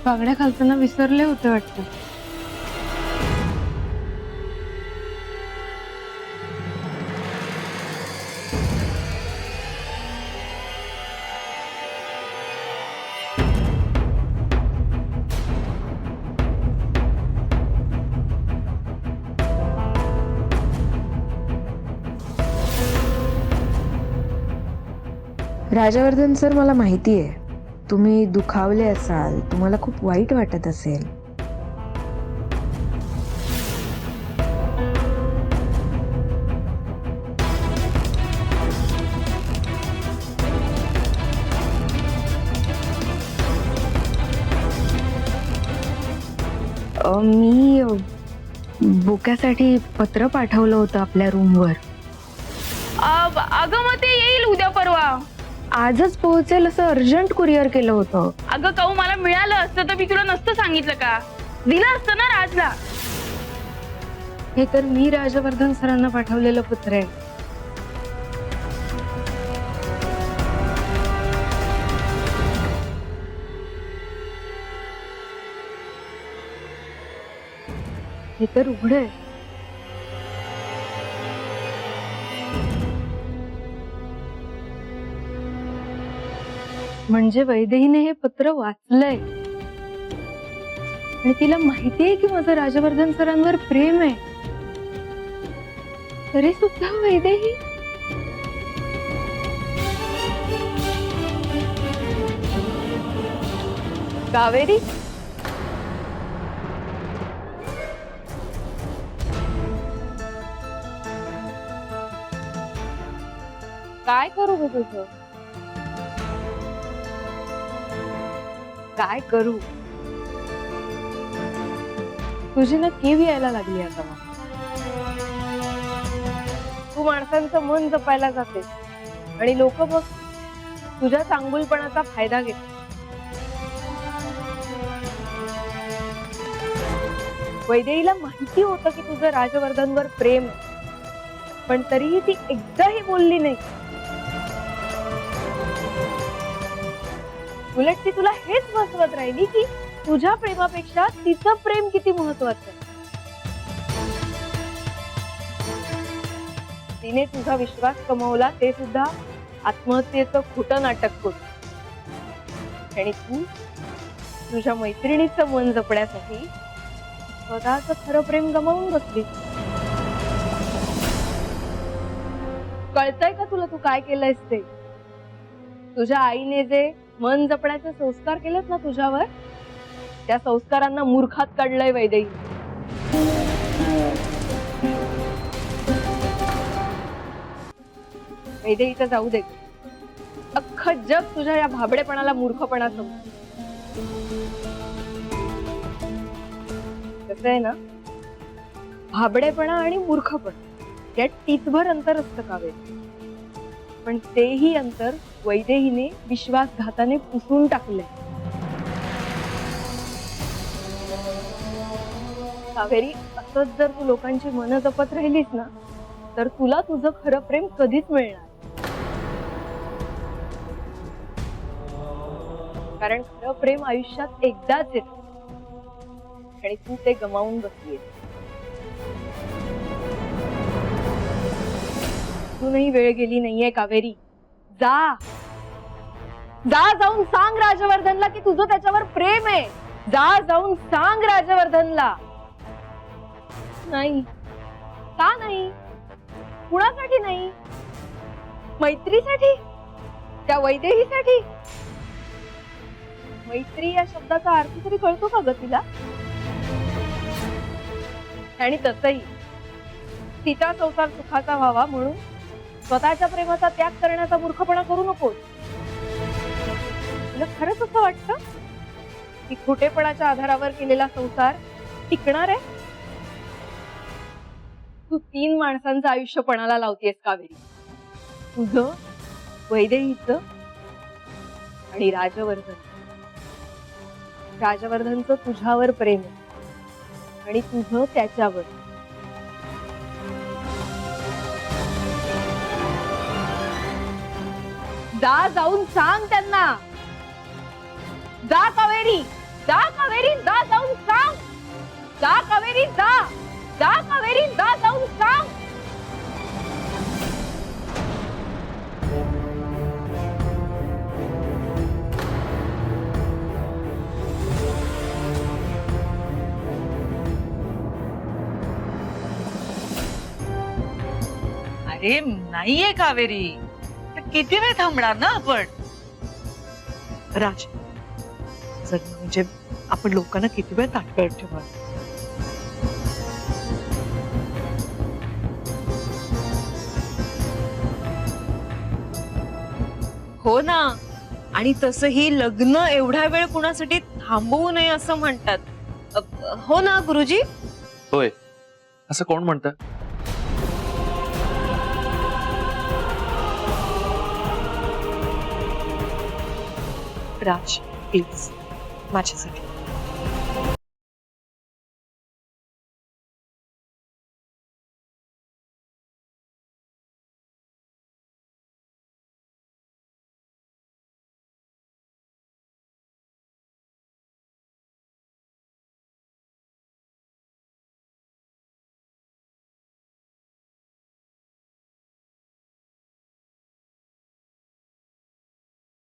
बांगड्या घालताना विसरले होते वाटतं. राजवर्धन सर, मला माहिती आहे तुम्ही दुखावले असाल, तुम्हाला खूप वाईट वाटत असेल. मी बुक्यासाठी पत्र पाठवलं होतं आपल्या रूमवर. अगं मग ते येईल उद्या परवा. आजच पोहोचेल असं अर्जंट कुरिअर केलं होतं. अगं काऊ, मला मिळालं असतं तर मी तुला नसतं सांगितलं का? दिलं असतं ना राजला. हे तर मी राजवर्धन सरांना पाठवलेलं पत्र आहे. हे तर उघड आहे. म्हणजे वैदेहीने हे पत्र वाचलंय आणि तिला माहितीये की माझं राजवर्धन सरांवर प्रेम आहे. तरी सुद्धा वैदेही कावेरी, काय करू ग तुझं? काय करू? तुझी ना केव यायला लागली आता. तू माणसांचं मन जपायला जाते आणि लोक बघ तुझ्या चांगुलपणाचा फायदा घेतात. वैदेहीला माहिती होतं की तुझं राजवर्धनवर प्रेम आहे, पण तरीही ती एकदाही बोलली नाही. उलट ती तुला हेच महत्वात राहिली की तुझ्या प्रेमापेक्षा तिचं प्रेम किती महत्वाचं आहे. तिने तुझा विश्वास कमावला, ते सुद्धा आत्महत्येचं खोटं नाटक करून. आणि तू तुझ्या मैत्रिणीचं मन जपण्यासाठी स्वतःचं खरं प्रेम गमावून बसली. कळतंय का तुला तू काय केलंयस ते? तुझ्या आईने जे मन जपण्याचे संस्कार केलेत ना तुझ्यावर, त्या संस्कारांना मूर्खात काढलंय वैदेही. वैदेहीचं जाऊ दे, अख्खं जग तुझ्या या भाबडेपणाला मूर्खपणा समजतं. कसं आहे ना, भाबडेपणा आणि मूर्खपणा यात टीचभर अंतर असतं कावेरी. पण तेही अंतर वैदेहीने विश्वासघाताने पुसून टाकले. कावेरी, असंच जर तू लोकांची मन जपत राहिलीस ना, तर तुला तुझं खरं प्रेम कधीच मिळणार. कारण खरं प्रेम आयुष्यात एकदाच येत आणि तू ते गमावून बसलीस. अजूनही वेळ गेली नाहीये कावेरी. जा जा, जाऊन सांग राजवर्धनला की तुझं त्याच्यावर प्रेम आहे. जा, जाऊन सांग राजवर्धनला. नाही, का नाही? कुणासाठी नाही? मैत्रीसाठी? त्या वैदेहीसाठी? मैत्री या शब्दाचा अर्थ तरी कळतो का ग तिला? आणि तसही तिचा संसार सुखाचा व्हावा म्हणून स्वतःच्या प्रेमाचा त्याग करण्याचा मूर्खपणा करू नकोस. तुला खरंच असं वाटतं की खोटेपणाच्या आधारावर केलेला संसार टिकणार आहे? तू 3 माणसांचं आयुष्य पणाला लावतेस कावेरी. तुझं, वैदेहीचं आणि राजवर्धन. राजवर्धनचं तुझ्यावर प्रेम आहे आणि तुझं त्याच्यावर. जा, जाऊन सांग त्यांना. जा कावेरी. जा कावेरी जा, जाऊन सांग. जा कावेरी जा, जा कावेरी जा, जाऊन सांग. अरे नाहीये कावेरी, तर किती वेळ थांबणार ना आपण. राज, जग म्हणजे आपण लोकांना किती वेळ ताटकळत ठेवणार. हो ना. आणि तसंही लग्न एवढा वेळ कुणासाठी थांबवू नये असं म्हणतात. हो ना गुरुजी. होय, असं कोण म्हणतं? राज, प्लीज माझ्यासाठी